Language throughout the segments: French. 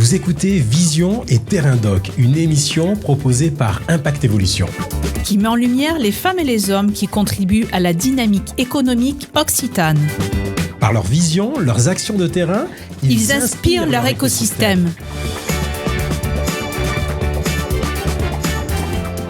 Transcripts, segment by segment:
Vous écoutez Vision et Terrain Doc, une émission proposée par Impact Evolution. Qui met en lumière les femmes et les hommes qui contribuent à la dynamique économique occitane. Par leur vision, leurs actions de terrain, ils inspirent leur écosystème.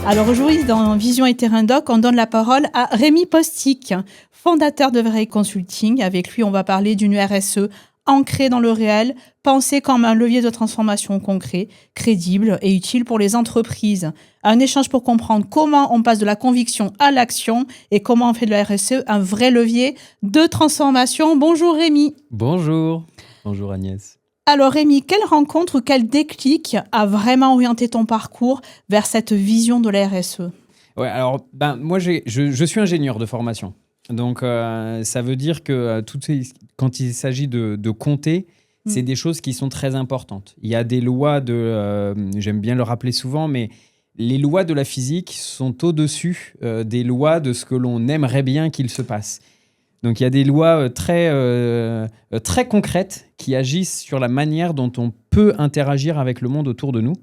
Alors aujourd'hui, dans Vision et Terrain Doc, on donne la parole à Rémi Postic, fondateur de Veille Consulting. Avec lui, on va parler d'une RSE ancrée dans le réel, pensée comme un levier de transformation concret, crédible et utile pour les entreprises. Un échange pour comprendre comment on passe de la conviction à l'action et comment on fait de la RSE un vrai levier de transformation. Bonjour Rémi. Bonjour. Bonjour Agnès. Alors Rémi, quelle rencontre ou quel déclic a vraiment orienté ton parcours vers cette vision de la RSE ? Ouais, alors moi je suis ingénieur de formation. Donc ça veut dire que quand il s'agit de compter, c'est des choses qui sont très importantes. Il y a des lois j'aime bien le rappeler souvent, mais les lois de la physique sont au-dessus des lois de ce que l'on aimerait bien qu'il se passe. Donc il y a des lois très concrètes qui agissent sur la manière dont on peut interagir avec le monde autour de nous.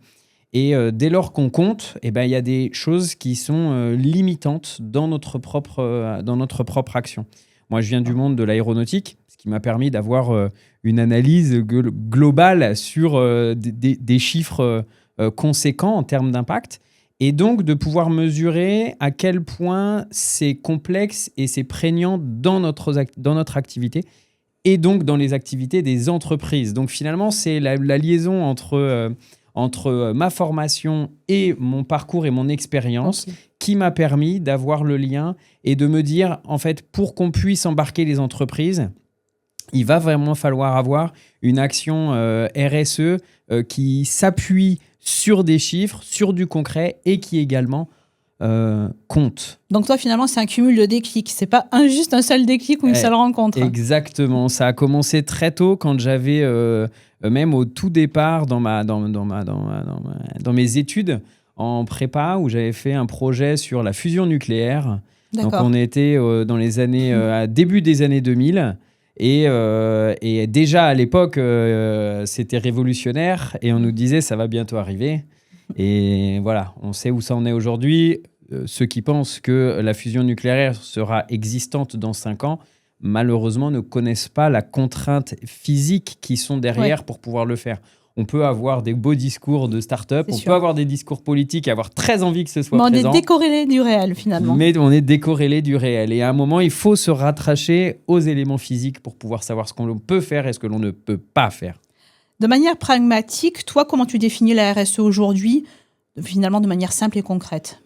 Et dès lors qu'on compte, il y a des choses qui sont limitantes dans notre propre action. Moi, je viens du monde de l'aéronautique, ce qui m'a permis d'avoir une analyse globale sur des chiffres conséquents en termes d'impact. Et donc, de pouvoir mesurer à quel point c'est complexe et c'est prégnant dans notre activité et donc dans les activités des entreprises. Donc, finalement, c'est la liaison entre ma formation et mon parcours et mon expérience qui m'a permis d'avoir le lien et de me dire, en fait, pour qu'on puisse embarquer les entreprises, il va vraiment falloir avoir une action RSE qui s'appuie sur des chiffres, sur du concret et qui également compte. Donc toi, finalement, c'est un cumul de déclics. C'est pas juste un seul déclic ou une seule rencontre. Exactement. Ça a commencé très tôt quand j'avais, même au tout départ dans mes études en prépa, où j'avais fait un projet sur la fusion nucléaire. D'accord. Donc on était dans les années, début des années 2000. Et déjà à l'époque, c'était révolutionnaire et on nous disait ça va bientôt arriver. Et voilà, on sait où ça en est aujourd'hui. Ceux qui pensent que la fusion nucléaire sera existante dans 5 ans, malheureusement, ne connaissent pas la contrainte physique qui sont derrière pour pouvoir le faire. On peut avoir des beaux discours de start-up, peut avoir des discours politiques, avoir très envie que ce soit présent. On est décorrélé du réel, finalement. Mais on est décorrélé du réel. Et à un moment, il faut se rattacher aux éléments physiques pour pouvoir savoir ce qu'on peut faire et ce que l'on ne peut pas faire. De manière pragmatique, toi, comment tu définis la RSE aujourd'hui, finalement, de manière simple et concrète ?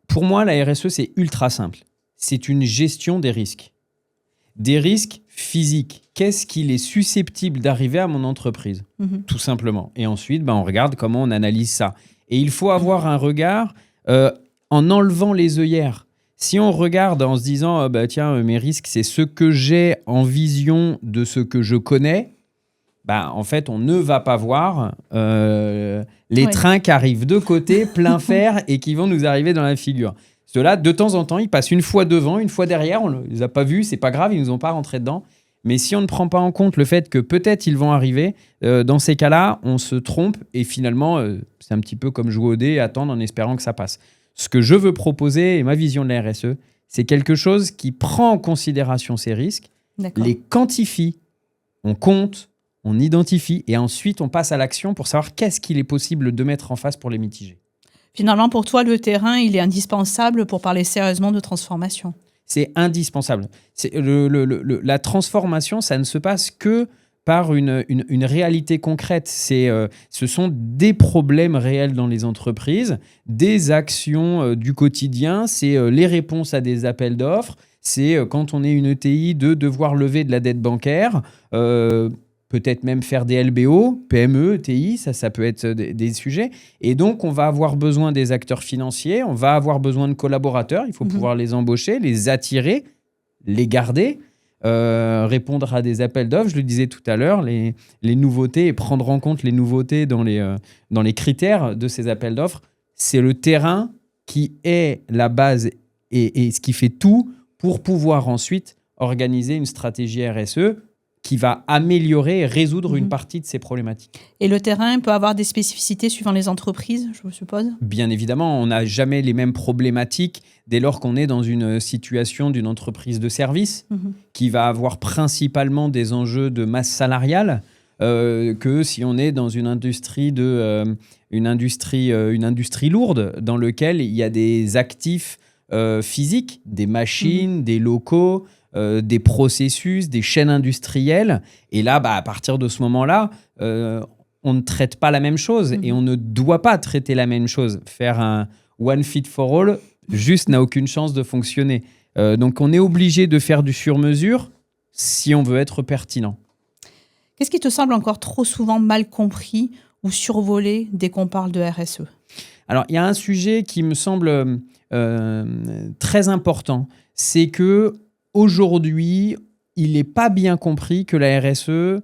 Pour moi, la RSE, c'est ultra simple. C'est une gestion des risques. Des risques physiques. Qu'est-ce qu'il est susceptible d'arriver à mon entreprise ? Tout simplement. Et ensuite, on regarde comment on analyse ça. Et il faut avoir un regard en enlevant les œillères. Si on regarde en se disant mes risques, c'est ce que j'ai en vision de ce que je connais, en fait, on ne va pas voir les trains qui arrivent de côté, plein fer, et qui vont nous arriver dans la figure. Ceux-là, de temps en temps, ils passent une fois devant, une fois derrière. On ne les a pas vus, c'est pas grave, ils ne nous ont pas rentré dedans. Mais si on ne prend pas en compte le fait que peut-être ils vont arriver, dans ces cas-là, on se trompe. Et finalement, c'est un petit peu comme jouer au dé et attendre en espérant que ça passe. Ce que je veux proposer, et ma vision de la RSE, c'est quelque chose qui prend en considération ces risques, les quantifie, on compte, on identifie, et ensuite on passe à l'action pour savoir qu'est-ce qu'il est possible de mettre en face pour les mitiger. Finalement, pour toi, le terrain, il est indispensable pour parler sérieusement de transformation. C'est indispensable. La transformation, ça ne se passe que par une réalité concrète. Ce sont des problèmes réels dans les entreprises, des actions du quotidien, c'est les réponses à des appels d'offres, c'est quand on est une ETI de devoir lever de la dette bancaire, peut-être même faire des LBO, PME, ETI, ça peut être des sujets. Et donc, on va avoir besoin des acteurs financiers, on va avoir besoin de collaborateurs, il faut pouvoir les embaucher, les attirer, les garder, répondre à des appels d'offres. Je le disais tout à l'heure, les nouveautés et prendre en compte les nouveautés dans les critères de ces appels d'offres, c'est le terrain qui est la base et ce qui fait tout pour pouvoir ensuite organiser une stratégie RSE qui va améliorer et résoudre une partie de ces problématiques. Et le terrain peut avoir des spécificités suivant les entreprises, je suppose ? Bien évidemment, on n'a jamais les mêmes problématiques dès lors qu'on est dans une situation d'une entreprise de service qui va avoir principalement des enjeux de masse salariale que si on est dans une industrie lourde dans laquelle il y a des actifs physiques, des machines, des locaux, des processus, des chaînes industrielles. Et là, à partir de ce moment-là, on ne traite pas la même chose et on ne doit pas traiter la même chose. Faire un one fit for all, juste n'a aucune chance de fonctionner. Donc, on est obligé de faire du sur-mesure si on veut être pertinent. Qu'est-ce qui te semble encore trop souvent mal compris ou survolé dès qu'on parle de RSE ? Alors, il y a un sujet qui me semble très important. C'est que aujourd'hui, il n'est pas bien compris que la RSE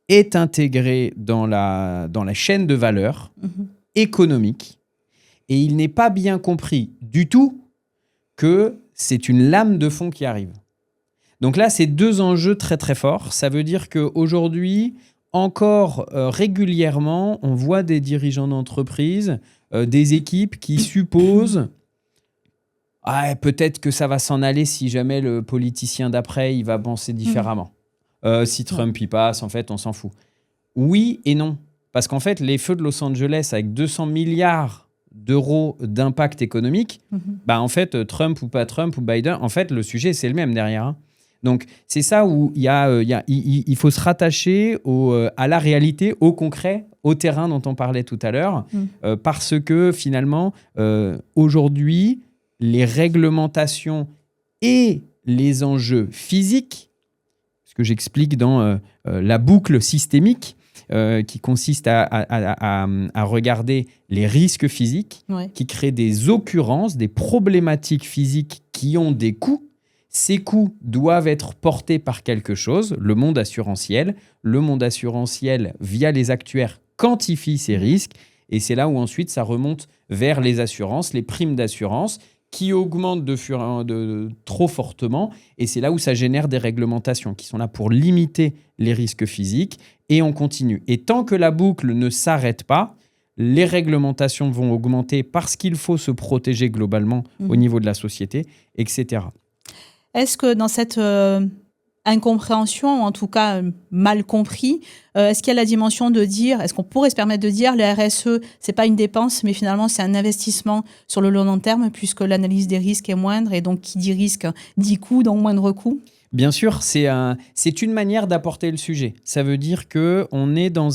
est intégrée dans la chaîne de valeur économique. Et il n'est pas bien compris du tout que c'est une lame de fond qui arrive. Donc là, c'est deux enjeux très très forts. Ça veut dire qu'aujourd'hui, encore régulièrement, on voit des dirigeants d'entreprise, des équipes qui supposent peut-être que ça va s'en aller si jamais le politicien d'après, il va penser différemment. Si Trump y passe, en fait, on s'en fout. Oui et non. Parce qu'en fait, les feux de Los Angeles, avec 200 milliards d'euros d'impact économique, en fait, Trump ou pas Trump ou Biden, en fait, le sujet, c'est le même derrière. Donc, c'est ça où il faut se rattacher à la réalité, au concret, au terrain dont on parlait tout à l'heure, parce que finalement, aujourd'hui, les réglementations et les enjeux physiques, ce que j'explique dans la boucle systémique, qui consiste à regarder les risques physiques, qui créent des occurrences, des problématiques physiques qui ont des coûts. Ces coûts doivent être portés par quelque chose, le monde assurantiel. Le monde assurantiel, via les actuaires, quantifie ces risques. Et c'est là où ensuite ça remonte vers les assurances, les primes d'assurance, qui augmentent trop fortement. Et c'est là où ça génère des réglementations qui sont là pour limiter les risques physiques. Et on continue. Et tant que la boucle ne s'arrête pas, les réglementations vont augmenter parce qu'il faut se protéger globalement au niveau de la société, etc. Est-ce que dans cette incompréhension, ou en tout cas mal compris, est-ce qu'il y a la dimension de dire, est-ce qu'on pourrait se permettre de dire, le RSE, c'est pas une dépense, mais finalement c'est un investissement sur le long terme, puisque l'analyse des risques est moindre, et donc qui dit risque dit coût, donc moindre coût ? Bien sûr, c'est une manière d'apporter le sujet. Ça veut dire qu'on est dans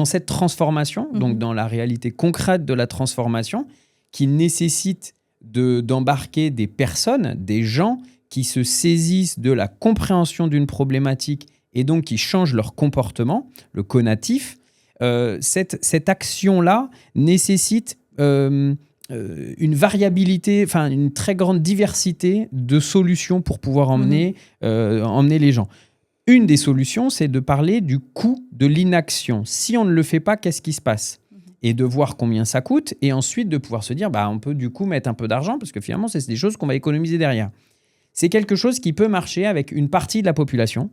cette transformation, donc dans la réalité concrète de la transformation, qui nécessite d'embarquer des personnes, des gens qui se saisissent de la compréhension d'une problématique et donc qui changent leur comportement, le conatif. Cette action-là nécessite une variabilité, une très grande diversité de solutions pour pouvoir emmener les gens. Une des solutions, c'est de parler du coût de l'inaction. Si on ne le fait pas, qu'est-ce qui se passe ? Et de voir combien ça coûte, et ensuite de pouvoir se dire, on peut du coup mettre un peu d'argent, parce que finalement, c'est des choses qu'on va économiser derrière. C'est quelque chose qui peut marcher avec une partie de la population.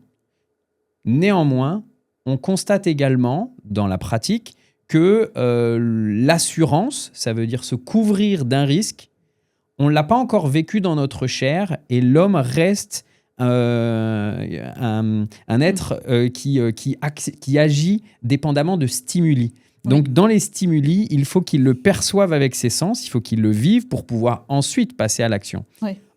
Néanmoins, on constate également, dans la pratique, que l'assurance, ça veut dire se couvrir d'un risque, on ne l'a pas encore vécu dans notre chair, et l'homme reste un être qui agit dépendamment de stimuli. Donc, dans les stimuli, il faut qu'il le perçoive avec ses sens, il faut qu'il le vive pour pouvoir ensuite passer à l'action.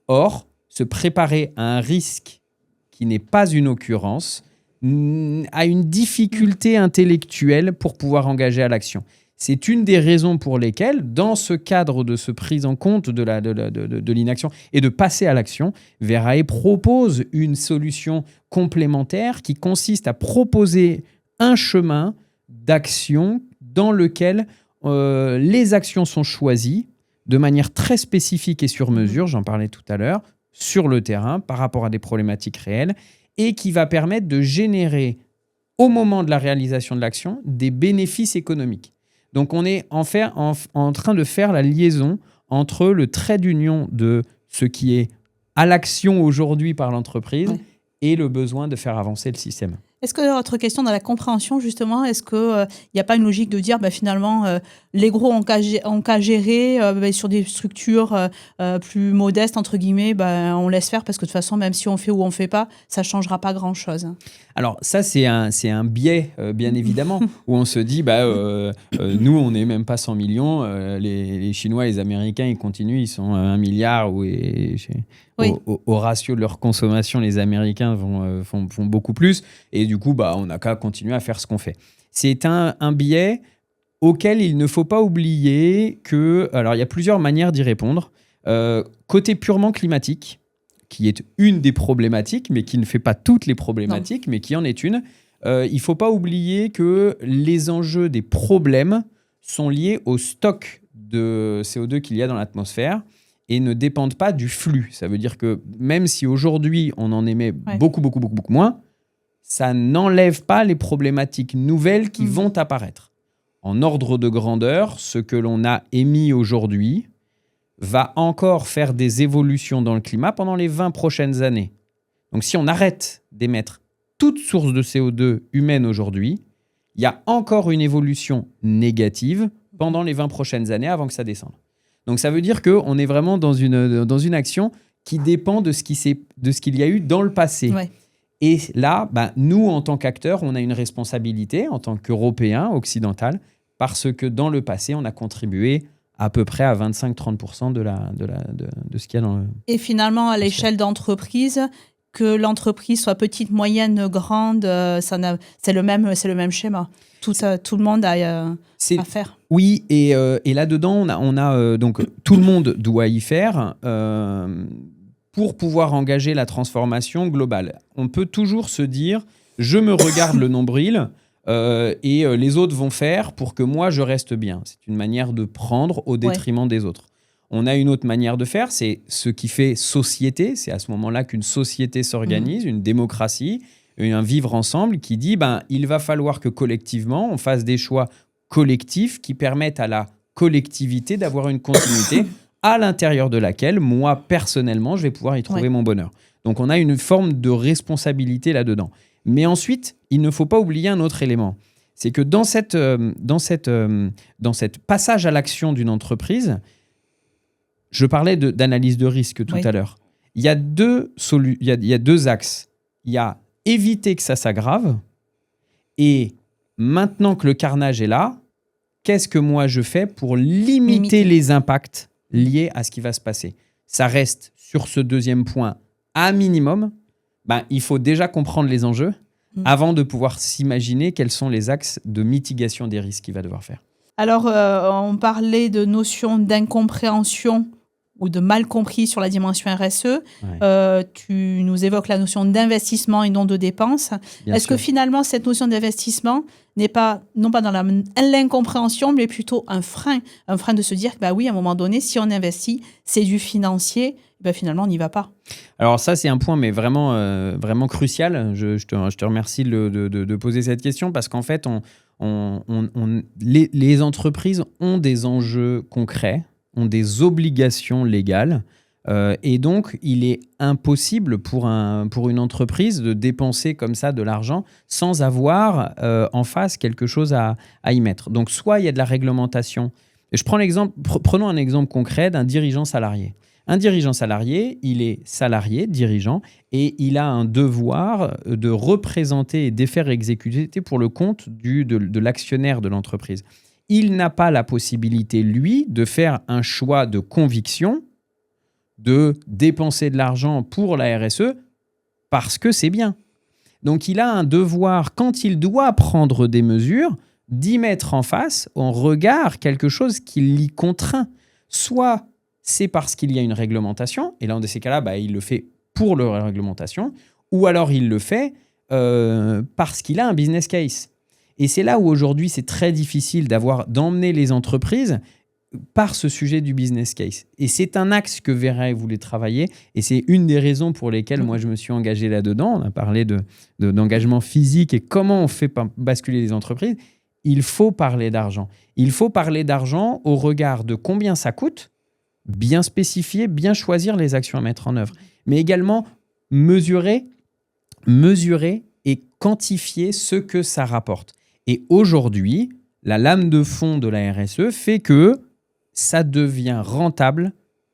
Or, se préparer à un risque qui n'est pas une occurrence a une difficulté intellectuelle pour pouvoir engager à l'action. C'est une des raisons pour lesquelles, dans ce cadre de ce prise en compte de l'inaction et de passer à l'action, Verae propose une solution complémentaire qui consiste à proposer un chemin d'action dans lequel les actions sont choisies de manière très spécifique et sur mesure, j'en parlais tout à l'heure, sur le terrain par rapport à des problématiques réelles, et qui va permettre de générer, au moment de la réalisation de l'action, des bénéfices économiques. Donc on est en train de faire la liaison entre le trait d'union de ce qui est à l'action aujourd'hui par l'entreprise et le besoin de faire avancer le système. Est-ce que, autre question dans la compréhension, justement, est-ce qu'il n'y a pas une logique de dire, finalement, les gros ont qu'à gérer sur des structures plus modestes, entre guillemets, on laisse faire parce que de toute façon, même si on fait ou on ne fait pas, ça ne changera pas grand-chose. Alors ça, c'est un biais, bien évidemment, où on se dit, nous, on n'est même pas 100 millions, les Chinois et les Américains, ils continuent, ils sont 1 milliard, au ratio de leur consommation, les Américains font beaucoup plus, et du coup, on n'a qu'à continuer à faire ce qu'on fait. C'est un biais auquel il ne faut pas oublier que... Alors, il y a plusieurs manières d'y répondre. Côté purement climatique, qui est une des problématiques, mais qui ne fait pas toutes les problématiques, mais qui en est une. Il ne faut pas oublier que les enjeux des problèmes sont liés au stock de CO2 qu'il y a dans l'atmosphère et ne dépendent pas du flux. Ça veut dire que même si aujourd'hui on en émet beaucoup moins, ça n'enlève pas les problématiques nouvelles qui vont apparaître. En ordre de grandeur, ce que l'on a émis aujourd'hui va encore faire des évolutions dans le climat pendant les 20 prochaines années. Donc si on arrête d'émettre toute source de CO2 humaine aujourd'hui, il y a encore une évolution négative pendant les 20 prochaines années avant que ça descende. Donc ça veut dire qu'on est vraiment dans une action qui dépend de ce qu'il y a eu dans le passé. Ouais. Et là, nous, en tant qu'acteurs, on a une responsabilité en tant qu'Européens, occidentaux, parce que dans le passé, on a contribué à peu près à 25-30% de ce qu'il y a dans le... Et finalement, à l'échelle d'entreprise, que l'entreprise soit petite, moyenne, grande, c'est le même schéma. Tout le monde a à faire. Oui, et là-dedans, on a donc tout le monde doit y faire pour pouvoir engager la transformation globale. On peut toujours se dire, je me regarde le nombril et les autres vont faire pour que moi, je reste bien. C'est une manière de prendre au détriment des autres. On a une autre manière de faire, c'est ce qui fait société. C'est à ce moment-là qu'une société s'organise, une démocratie, un vivre ensemble qui dit il va falloir que collectivement, on fasse des choix collectifs qui permettent à la collectivité d'avoir une continuité à l'intérieur de laquelle, moi, personnellement, je vais pouvoir y trouver mon bonheur. Donc, on a une forme de responsabilité là-dedans. Mais ensuite, il ne faut pas oublier un autre élément. C'est que dans cette passage à l'action d'une entreprise, je parlais d'analyse de risque tout à l'heure. Il y a deux axes. Il y a éviter que ça s'aggrave et maintenant que le carnage est là, qu'est-ce que moi je fais pour limiter les impacts liés à ce qui va se passer? Ça reste sur ce deuxième point à minimum. Il faut déjà comprendre les enjeux avant de pouvoir s'imaginer quels sont les axes de mitigation des risques qu'il va devoir faire. Alors, on parlait de notion d'incompréhension ou de mal compris sur la dimension RSE. Tu nous évoques la notion d'investissement et non de dépense. Est-ce que finalement, cette notion d'investissement n'est pas, non pas dans l'incompréhension, mais plutôt un frein de se dire que oui, à un moment donné, si on investit, c'est du financier, finalement, on n'y va pas. Alors ça, c'est un point mais vraiment crucial. Je te remercie de poser cette question parce qu'en fait, les entreprises ont des enjeux concrets, ont des obligations légales et donc il est impossible pour une entreprise de dépenser comme ça de l'argent sans avoir en face quelque chose à y mettre. Donc soit il y a de la réglementation. Et prenons un exemple concret d'un dirigeant salarié. Un dirigeant salarié, il est salarié, dirigeant, et il a un devoir de représenter et de faire exécuter pour le compte de l'actionnaire de l'entreprise. Il n'a pas la possibilité, lui, de faire un choix de conviction, de dépenser de l'argent pour la RSE, parce que c'est bien. Donc il a un devoir, quand il doit prendre des mesures, d'y mettre en face, en regard, quelque chose qui l'y contraint. Soit c'est parce qu'il y a une réglementation, et là, dans ces cas-là, il le fait pour la réglementation, ou alors il le fait parce qu'il a un business case. Et c'est là où aujourd'hui, c'est très difficile d'emmener les entreprises par ce sujet du business case. Et c'est un axe que Vereil voulait travailler, et c'est une des raisons pour lesquelles moi, je me suis engagé là-dedans. On a parlé d'engagement physique et comment on fait basculer les entreprises. Il faut parler d'argent. Il faut parler d'argent au regard de combien ça coûte, bien spécifier, bien choisir les actions à mettre en œuvre, mais également mesurer mesurer et quantifier ce que ça rapporte. Et aujourd'hui, la lame de fond de la RSE fait que ça devient rentable.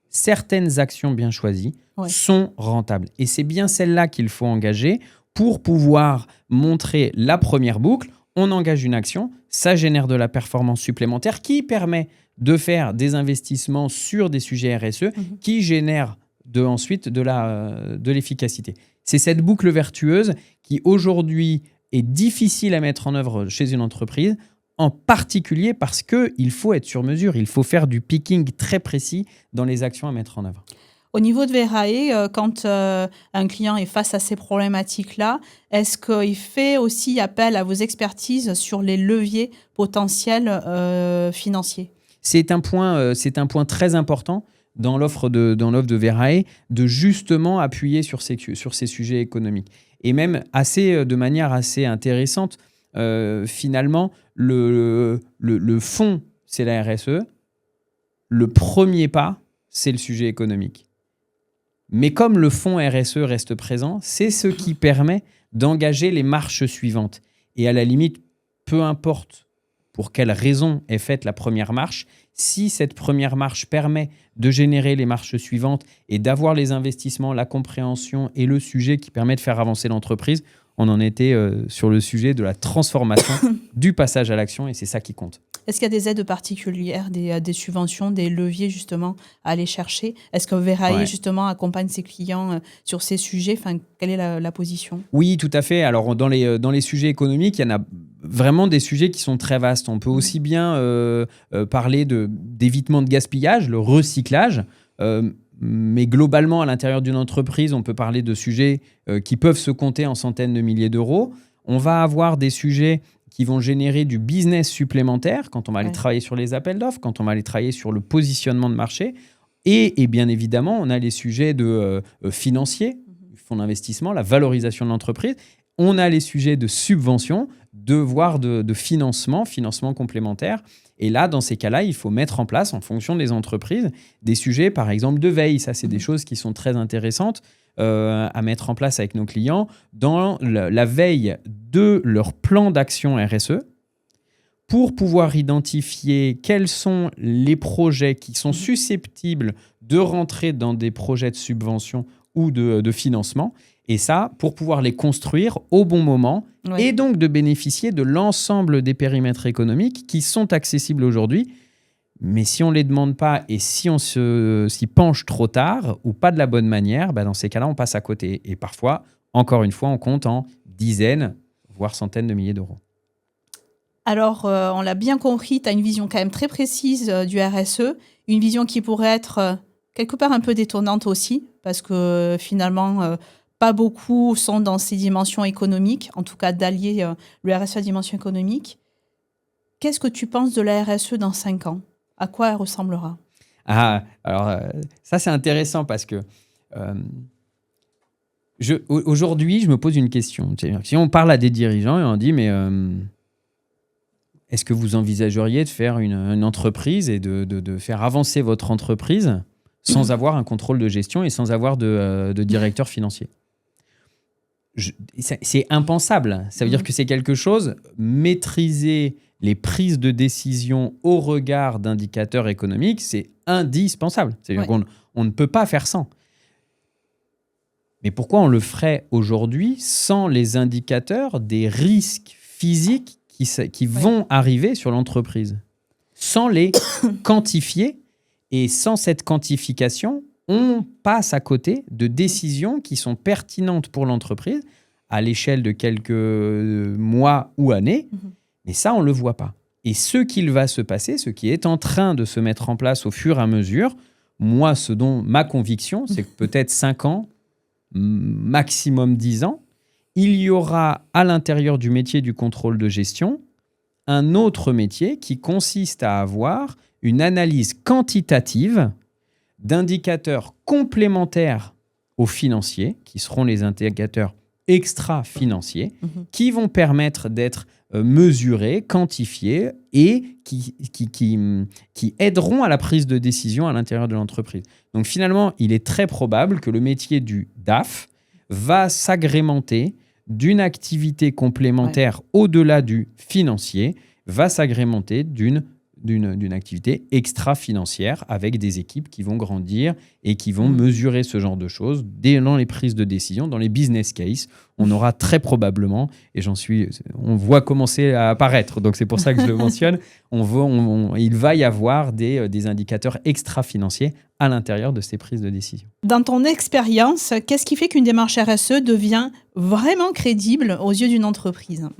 Certaines actions bien choisies sont rentables. Et c'est bien celle-là qu'il faut engager pour pouvoir montrer la première boucle. On engage une action, ça génère de la performance supplémentaire qui permet de faire des investissements sur des sujets RSE qui génèrent ensuite de l'efficacité. C'est cette boucle vertueuse qui aujourd'hui est difficile à mettre en œuvre chez une entreprise, en particulier parce qu'il faut être sur mesure, il faut faire du picking très précis dans les actions à mettre en œuvre. Au niveau de Verae, quand un client est face à ces problématiques-là, est-ce qu'il fait aussi appel à vos expertises sur les leviers potentiels financiers ? C'est un point très important dans l'offre de Verae, de justement appuyer sur ces sujets économiques. Et même de manière assez intéressante, finalement, le fond, c'est la RSE. Le premier pas, c'est le sujet économique. Mais comme le fonds RSE reste présent, c'est ce qui permet d'engager les marches suivantes. Et à la limite, peu importe pour quelle raison est faite la première marche, si cette première marche permet de générer les marches suivantes et d'avoir les investissements, la compréhension et le sujet qui permet de faire avancer l'entreprise, on en était sur le sujet de la transformation, du passage à l'action, et c'est ça qui compte. Est-ce qu'il y a des aides particulières, des subventions, des leviers justement à aller chercher ? Est-ce que Verae justement accompagne ses clients sur ces sujets ? Enfin, quelle est la position ? Oui, tout à fait. Alors dans les sujets économiques, il y en a vraiment des sujets qui sont très vastes. On peut aussi bien parler d'évitement de gaspillage, le recyclage. Mais globalement, à l'intérieur d'une entreprise, on peut parler de sujets qui peuvent se compter en centaines de milliers d'euros. On va avoir des sujets qui vont générer du business supplémentaire quand on va aller travailler sur les appels d'offres, quand on va aller travailler sur le positionnement de marché. Et bien évidemment, on a les sujets financiers, fonds d'investissement, la valorisation de l'entreprise. On a les sujets de subvention, voire de financement complémentaire. Et là, dans ces cas-là, il faut mettre en place, en fonction des entreprises, des sujets, par exemple, de veille. Ça, c'est des choses qui sont très intéressantes à mettre en place avec nos clients dans la veille de leur plan d'action RSE pour pouvoir identifier quels sont les projets qui sont susceptibles de rentrer dans des projets de subvention ou de financement. Et ça, pour pouvoir les construire au bon moment et donc de bénéficier de l'ensemble des périmètres économiques qui sont accessibles aujourd'hui. Mais si on ne les demande pas et si on s'y penche trop tard ou pas de la bonne manière, dans ces cas-là, on passe à côté. Et parfois, encore une fois, on compte en dizaines, voire centaines de milliers d'euros. Alors, on l'a bien compris, tu as une vision quand même très précise du RSE, une vision qui pourrait être quelque part un peu détonnante aussi, parce que finalement, pas beaucoup sont dans ces dimensions économiques, en tout cas d'allier le RSE à la dimension économique. Qu'est-ce que tu penses de la RSE dans 5 ans ? À quoi elle ressemblera ? Alors ça c'est intéressant parce que aujourd'hui, je me pose une question. Si on parle à des dirigeants et on dit mais est-ce que vous envisageriez de faire une entreprise et de faire avancer votre entreprise sans avoir un contrôle de gestion et sans avoir de directeur financier ? C'est impensable. Ça veut dire que c'est quelque chose, maîtriser les prises de décision au regard d'indicateurs économiques, c'est indispensable. C'est-à-dire qu'on ne peut pas faire sans. Mais pourquoi on le ferait aujourd'hui sans les indicateurs des risques physiques qui vont arriver sur l'entreprise ? Sans les quantifier et sans cette quantification, on passe à côté de décisions qui sont pertinentes pour l'entreprise à l'échelle de quelques mois ou années. Mais ça, on ne le voit pas. Et ce qu'il va se passer, ce qui est en train de se mettre en place au fur et à mesure, moi, ce dont ma conviction, c'est que peut-être 5 ans, maximum 10 ans, il y aura à l'intérieur du métier du contrôle de gestion un autre métier qui consiste à avoir une analyse quantitative d'indicateurs complémentaires aux financiers, qui seront les indicateurs extra-financiers, qui vont permettre d'être mesurés, quantifiés et qui aideront à la prise de décision à l'intérieur de l'entreprise. Donc finalement, il est très probable que le métier du DAF va s'agrémenter d'une activité complémentaire au-delà du financier va s'agrémenter d'une activité extra-financière avec des équipes qui vont grandir et qui vont mesurer ce genre de choses dans les prises de décision, dans les business cases. On aura très probablement, et on voit commencer à apparaître, donc c'est pour ça que je le mentionne, il va y avoir des indicateurs extra-financiers à l'intérieur de ces prises de décision. Dans ton expérience, qu'est-ce qui fait qu'une démarche RSE devient vraiment crédible aux yeux d'une entreprise ?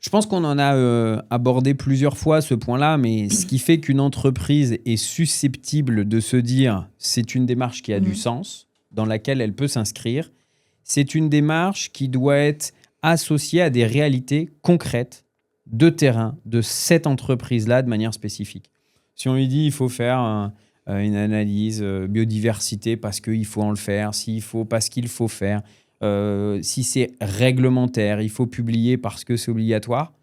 Je pense qu'on en a abordé plusieurs fois ce point-là, mais ce qui fait qu'une entreprise est susceptible de se dire c'est une démarche qui a du sens, dans laquelle elle peut s'inscrire, c'est une démarche qui doit être associée à des réalités concrètes de terrain de cette entreprise-là de manière spécifique. Si on lui dit il faut faire une analyse biodiversité parce qu'il faut en le faire, s'il faut parce qu'il faut faire, si c'est réglementaire, il faut publier parce que c'est obligatoire,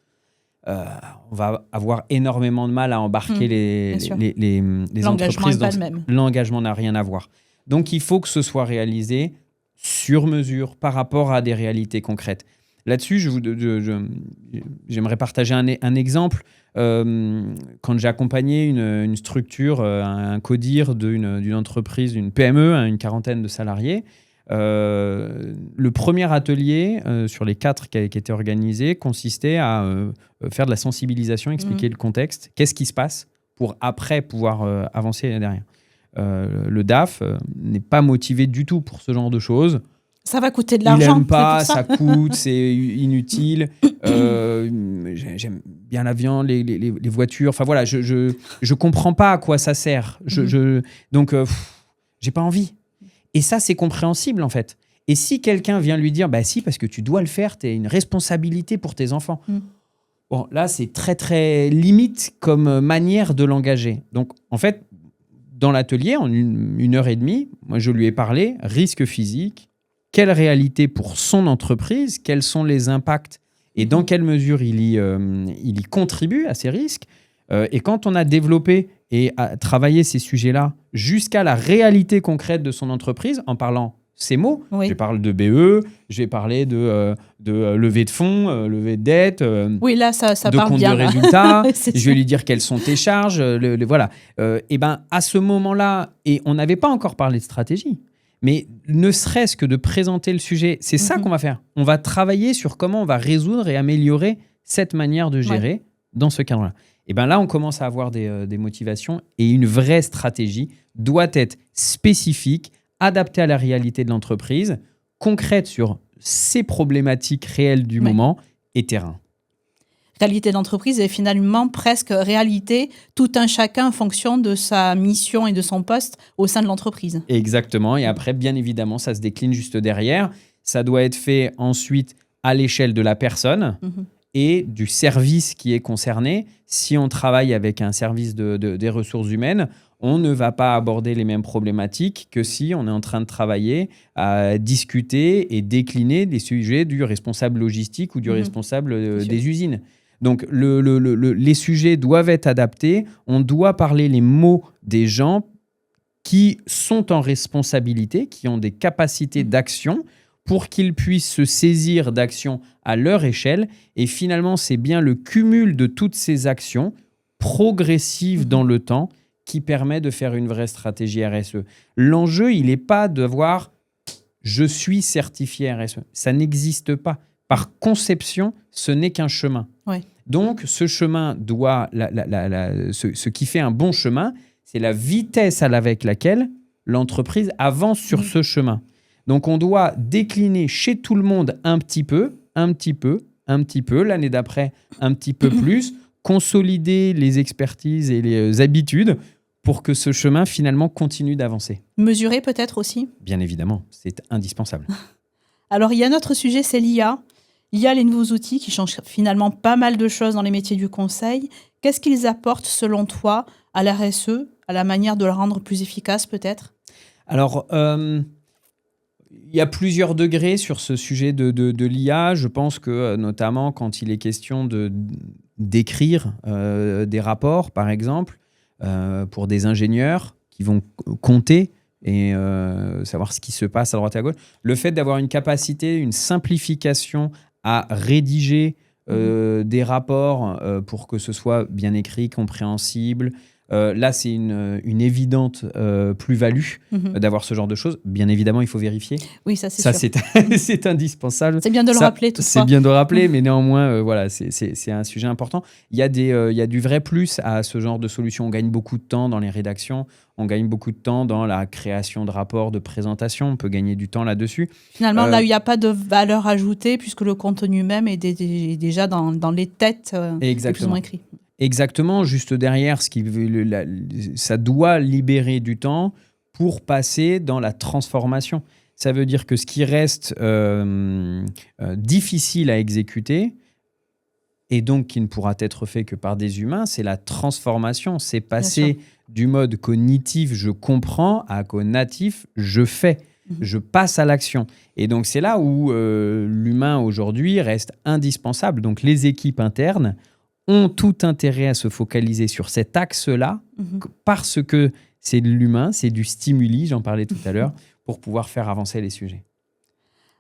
on va avoir énormément de mal à embarquer les entreprises dans l'engagement n'a rien à voir. Donc, il faut que ce soit réalisé sur mesure par rapport à des réalités concrètes. Là-dessus, j'aimerais partager un exemple. Quand j'ai accompagné une structure, un CODIR d'une entreprise, d'une PME, une 40aine de salariés, le premier atelier sur les 4 qui étaient organisés consistait à faire de la sensibilisation, expliquer le contexte, qu'est-ce qui se passe pour après pouvoir avancer derrière. Le DAF n'est pas motivé du tout pour ce genre de choses. Ça va coûter de l'argent. Il n'aime pas, ça coûte, c'est inutile. J'aime bien la viande, les voitures. Enfin voilà, je comprends pas à quoi ça sert. Donc, j'ai pas envie. Et ça, c'est compréhensible, en fait. Et si quelqu'un vient lui dire, bah si, parce que tu dois le faire, tu as une responsabilité pour tes enfants. Bon, là, c'est très, très limite comme manière de l'engager. Donc, en fait, dans l'atelier, en une heure et demie, moi, je lui ai parlé risque physique, quelle réalité pour son entreprise, quels sont les impacts et dans quelle mesure il y contribue à ces risques. Et quand on a développé et travaillé ces sujets-là jusqu'à la réalité concrète de son entreprise, en parlant ces mots, je parle de BE, je vais parler de levée de fonds, levée de dette, oui, là, ça de parle compte bien, de là. résultats, je vais lui dire quelles sont tes charges, voilà. Et ben à ce moment-là, et on n'avait pas encore parlé de stratégie, mais ne serait-ce que de présenter le sujet, c'est ça qu'on va faire. On va travailler sur comment on va résoudre et améliorer cette manière de gérer dans ce cadre-là. Et bien là, on commence à avoir des motivations et une vraie stratégie doit être spécifique, adaptée à la réalité de l'entreprise, concrète sur ses problématiques réelles du moment et terrain. Réalité d'entreprise est finalement presque réalité, tout un chacun en fonction de sa mission et de son poste au sein de l'entreprise. Exactement. Et après, bien évidemment, ça se décline juste derrière. Ça doit être fait ensuite à l'échelle de la personne et du service qui est concerné. Si on travaille avec un service des ressources humaines, on ne va pas aborder les mêmes problématiques que si on est en train de travailler à discuter et décliner des sujets du responsable logistique ou du responsable des usines. Donc, les sujets doivent être adaptés. On doit parler les mots des gens qui sont en responsabilité, qui ont des capacités d'action pour qu'ils puissent se saisir d'actions à leur échelle. Et finalement, c'est bien le cumul de toutes ces actions progressives dans le temps qui permet de faire une vraie stratégie RSE. L'enjeu, il n'est pas d'avoir « je suis certifié RSE ». Ça n'existe pas. Par conception, ce n'est qu'un chemin. Donc, ce chemin doit... ce qui fait un bon chemin, c'est la vitesse avec laquelle l'entreprise avance sur ce chemin. Donc, on doit décliner chez tout le monde un petit peu, l'année d'après, un petit peu plus, consolider les expertises et les habitudes pour que ce chemin, finalement, continue d'avancer. Mesurer peut-être aussi ? Bien évidemment, c'est indispensable. Alors, il y a un autre sujet, c'est l'IA. L'IA, les nouveaux outils qui changent finalement pas mal de choses dans les métiers du conseil. Qu'est-ce qu'ils apportent, selon toi, à la RSE, à la manière de la rendre plus efficace, peut-être ? Alors, il y a plusieurs degrés sur ce sujet de l'IA. Je pense que, notamment, quand il est question d'écrire des rapports, par exemple, pour des ingénieurs qui vont compter et savoir ce qui se passe à droite et à gauche. Le fait d'avoir une capacité, une simplification à rédiger des rapports pour que ce soit bien écrit, compréhensible. Là, c'est une évidente plus-value d'avoir ce genre de choses. Bien évidemment, il faut vérifier. Oui, ça, c'est sûr. C'est indispensable. C'est bien de le rappeler, toutefois. C'est bien de le rappeler, mais néanmoins, voilà, c'est un sujet important. Il y a du vrai plus à ce genre de solution. On gagne beaucoup de temps dans les rédactions, on gagne beaucoup de temps dans la création de rapports, de présentations. On peut gagner du temps là-dessus. Finalement, là, il n'y a pas de valeur ajoutée puisque le contenu même est déjà dans les têtes plus ou moins écrits. Exactement, juste derrière, ça doit libérer du temps pour passer dans la transformation. Ça veut dire que ce qui reste difficile à exécuter, et donc qui ne pourra être fait que par des humains, c'est la transformation. C'est passer du mode cognitif, je comprends, à cognitif, je fais. Je passe à l'action. Et donc, c'est là où l'humain, aujourd'hui, reste indispensable. Donc, les équipes internes ont tout intérêt à se focaliser sur cet axe-là, parce que c'est de l'humain, c'est du stimuli, j'en parlais tout à l'heure, pour pouvoir faire avancer les sujets.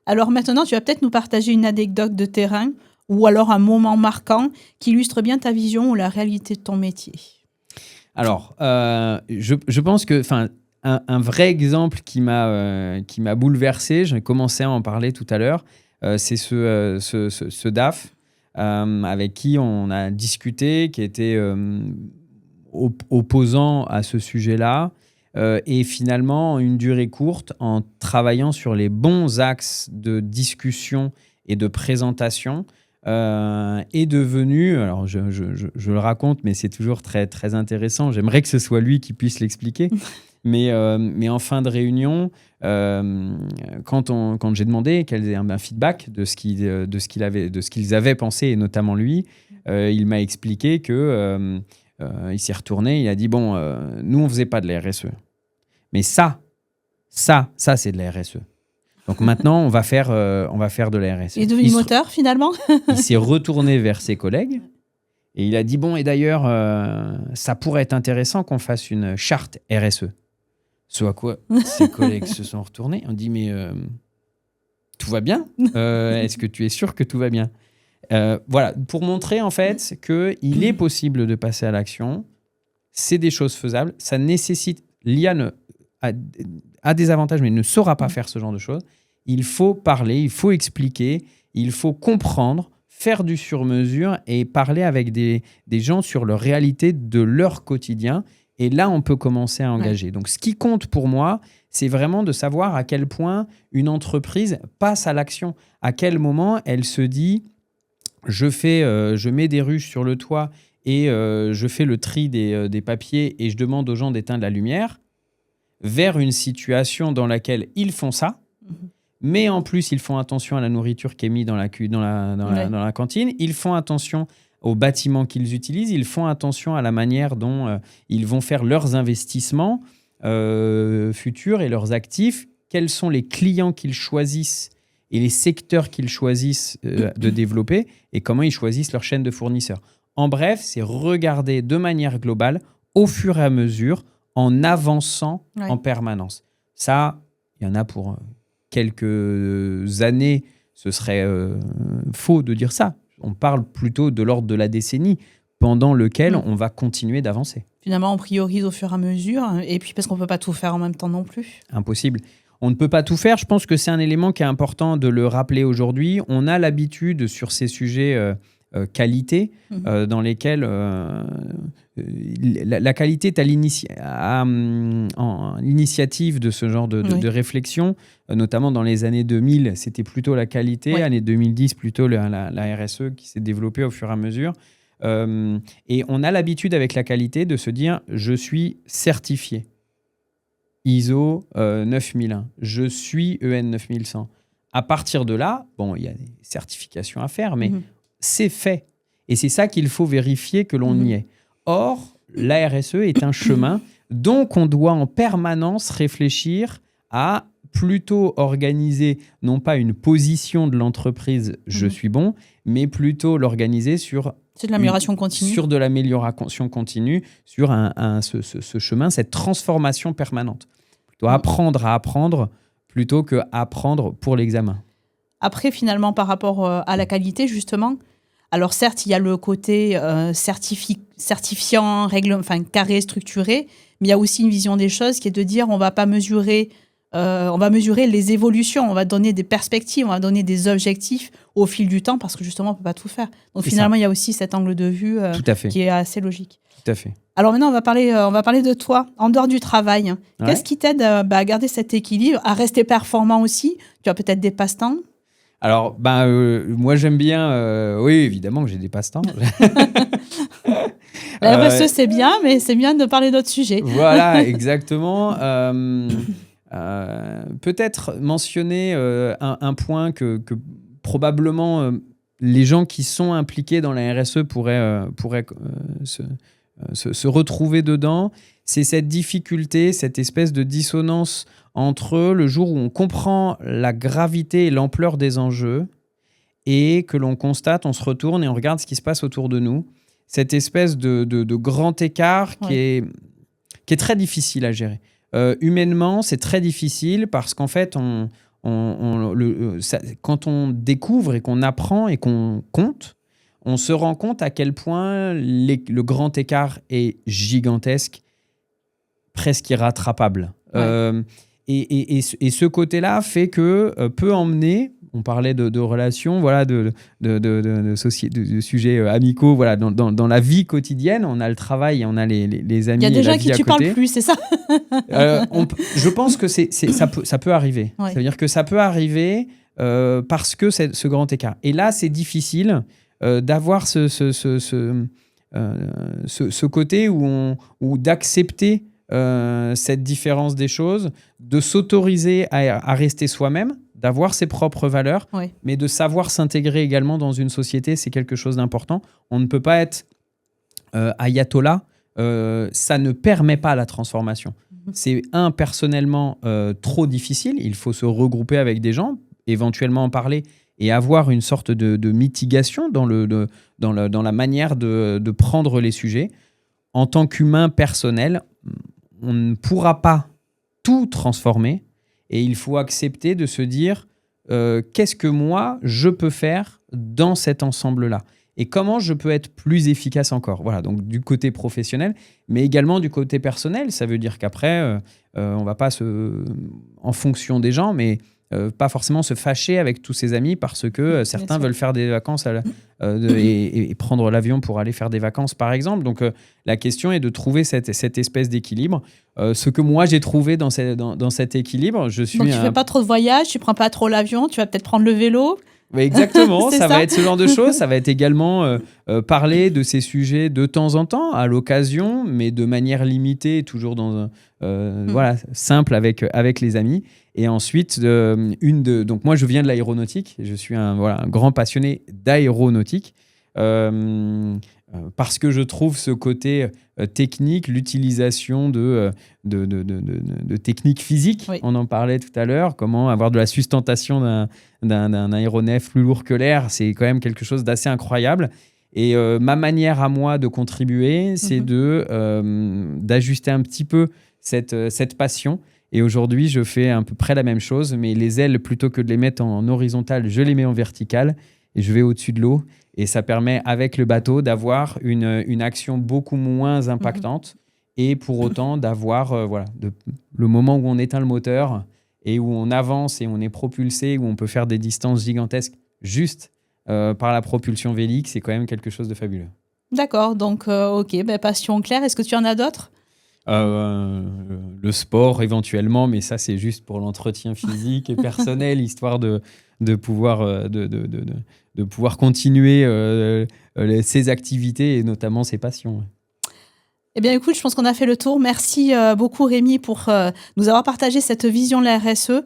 Alors maintenant, tu vas peut-être nous partager une anecdote de terrain ou alors un moment marquant qui illustre bien ta vision ou la réalité de ton métier. Alors, je pense que un vrai exemple qui m'a bouleversé, j'ai commencé à en parler tout à l'heure, c'est ce DAF avec qui on a discuté, qui était opposant à ce sujet-là, et finalement, une durée courte, en travaillant sur les bons axes de discussion et de présentation, est devenu, alors je le raconte, mais c'est toujours très, très intéressant, j'aimerais que ce soit lui qui puisse l'expliquer, mais en fin de réunion, quand j'ai demandé qu'elle ait un feedback de ce qu'ils avaient pensé, et notamment lui, il m'a expliqué que il s'est retourné, il a dit bon, nous on faisait pas de la RSE, mais ça c'est de la RSE. Donc maintenant on va faire de la RSE. Il est devenu moteur finalement. Il s'est retourné vers ses collègues et il a dit bon, et d'ailleurs ça pourrait être intéressant qu'on fasse une charte RSE. Ce à quoi ses collègues se sont retournés. On dit mais tout va bien. Est-ce que tu es sûr que tout va bien? Voilà, pour montrer en fait qu'il est possible de passer à l'action. C'est des choses faisables. Ça nécessite... L'IA a des avantages, mais ne saura pas faire ce genre de choses. Il faut parler, il faut expliquer, il faut comprendre, faire du sur-mesure et parler avec des gens sur leur réalité de leur quotidien. Et là, on peut commencer à engager. Donc, ce qui compte pour moi, c'est vraiment de savoir à quel point une entreprise passe à l'action. À quel moment elle se dit, je mets des ruches sur le toit et je fais le tri des papiers et je demande aux gens d'éteindre la lumière, vers une situation dans laquelle ils font ça, mais en plus, ils font attention à la nourriture qui est mise dans la cantine, ils font attention aux bâtiments qu'ils utilisent, ils font attention à la manière dont ils vont faire leurs investissements futurs et leurs actifs, quels sont les clients qu'ils choisissent et les secteurs qu'ils choisissent de développer et comment ils choisissent leur chaîne de fournisseurs. En bref, c'est regarder de manière globale, au fur et à mesure, en avançant en permanence. Ça, il y en a pour quelques années, ce serait faux de dire ça. On parle plutôt de l'ordre de la décennie pendant lequel on va continuer d'avancer. Finalement, on priorise au fur et à mesure, et puis parce qu'on ne peut pas tout faire en même temps non plus. Impossible. On ne peut pas tout faire. Je pense que c'est un élément qui est important de le rappeler aujourd'hui. On a l'habitude sur ces sujets qualité, dans lesquels la qualité est en l'initiative de ce genre de réflexion, notamment dans les années 2000, c'était plutôt la qualité, années 2010, plutôt la RSE qui s'est développée au fur et à mesure. Et on a l'habitude avec la qualité de se dire « je suis certifié ». ISO 9001, je suis EN 9100. À partir de là, bon, il y a des certifications à faire, mais c'est fait. Et c'est ça qu'il faut vérifier que l'on y est. Or, la RSE est un chemin, donc on doit en permanence réfléchir à plutôt organiser, non pas une position de l'entreprise « je suis bon », mais plutôt l'organiser sur... C'est de l'amélioration continue. Sur de l'amélioration continue, sur ce chemin, cette transformation permanente. Plutôt apprendre à apprendre plutôt que apprendre pour l'examen. Après, finalement, par rapport à la qualité, justement, alors certes, il y a le côté certifiant, carré, structuré, mais il y a aussi une vision des choses qui est de dire on va mesurer les évolutions, on va donner des perspectives, on va donner des objectifs au fil du temps parce que justement, on ne peut pas tout faire. Donc finalement, il y a aussi cet angle de vue qui est assez logique. Tout à fait. Alors maintenant, on va parler de toi, en dehors du travail. Ouais. Qu'est-ce qui t'aide à garder cet équilibre, à rester performant aussi? Tu as peut-être des passe-temps? Alors, moi, j'aime bien... oui, évidemment que j'ai des passe-temps. La RSE, c'est bien, mais c'est bien de parler d'autres sujets. Voilà, exactement. Peut-être mentionner un point que probablement les gens qui sont impliqués dans la RSE pourraient se retrouver dedans. C'est cette difficulté, cette espèce de dissonance entre le jour où on comprend la gravité et l'ampleur des enjeux et que l'on constate, on se retourne et on regarde ce qui se passe autour de nous. Cette espèce de grand écart qui est très difficile à gérer. Humainement, c'est très difficile parce qu'en fait, quand on découvre et qu'on apprend et qu'on compte, on se rend compte à quel point le grand écart est gigantesque, presque irrattrapable. Ouais. Et ce côté-là fait que peut emmener, on parlait de relations, voilà, de sujets amicaux, voilà, dans la vie quotidienne, on a le travail et on a les amis. Il y a des gens qui tu parles plus, c'est ça? Je pense que ça peut arriver. Ouais. Ça veut dire que ça peut arriver parce que c'est ce grand écart. Et là, c'est difficile d'avoir ce côté où d'accepter cette différence des choses, de s'autoriser à rester soi-même, d'avoir ses propres valeurs, mais de savoir s'intégrer également dans une société, c'est quelque chose d'important. On ne peut pas être ayatollah, ça ne permet pas la transformation. C'est personnellement trop difficile, il faut se regrouper avec des gens, éventuellement en parler et avoir une sorte de mitigation dans la manière de prendre les sujets. En tant qu'humain personnel, on ne pourra pas tout transformer et il faut accepter de se dire qu'est-ce que moi, je peux faire dans cet ensemble-là et comment je peux être plus efficace encore. Voilà, donc du côté professionnel, mais également du côté personnel. Ça veut dire qu'après, on ne va pas en fonction des gens, mais pas forcément se fâcher avec tous ses amis parce que certains veulent faire des vacances et prendre l'avion pour aller faire des vacances, par exemple. Donc, la question est de trouver cette espèce d'équilibre. Ce que moi, j'ai trouvé dans cet équilibre, Donc, tu ne fais pas trop de voyages, tu ne prends pas trop l'avion, tu vas peut-être prendre le vélo. Oui, exactement, ça va être ce genre de choses. Ça va être également parler de ces sujets de temps en temps, à l'occasion, mais de manière limitée, toujours simple avec les amis. Et ensuite, donc moi, je viens de l'aéronautique. Je suis un grand passionné d'aéronautique parce que je trouve ce côté technique, l'utilisation de techniques physiques. Oui. On en parlait tout à l'heure. Comment avoir de la sustentation d'un aéronef plus lourd que l'air, c'est quand même quelque chose d'assez incroyable. Et ma manière à moi de contribuer, c'est d'ajuster un petit peu cette passion. Et aujourd'hui, je fais à peu près la même chose, mais les ailes, plutôt que de les mettre en horizontal, je les mets en vertical et je vais au-dessus de l'eau. Et ça permet, avec le bateau, d'avoir une action beaucoup moins impactante et pour autant d'avoir le moment où on éteint le moteur et où on avance et on est propulsé, où on peut faire des distances gigantesques juste par la propulsion vélique, c'est quand même quelque chose de fabuleux. D'accord, donc passion claire. Est-ce que tu en as d'autres ? Le sport éventuellement, mais ça c'est juste pour l'entretien physique et personnel, histoire de pouvoir continuer ses activités et notamment ses passions. Eh bien écoute, je pense qu'on a fait le tour. Merci beaucoup Rémi pour nous avoir partagé cette vision de la RSE.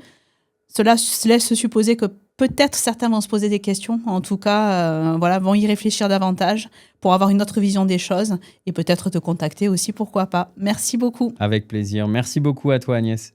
Cela laisse supposer que peut-être certains vont se poser des questions, en tout cas vont y réfléchir davantage pour avoir une autre vision des choses et peut-être te contacter aussi, pourquoi pas. Merci beaucoup. Avec plaisir. Merci beaucoup à toi Agnès.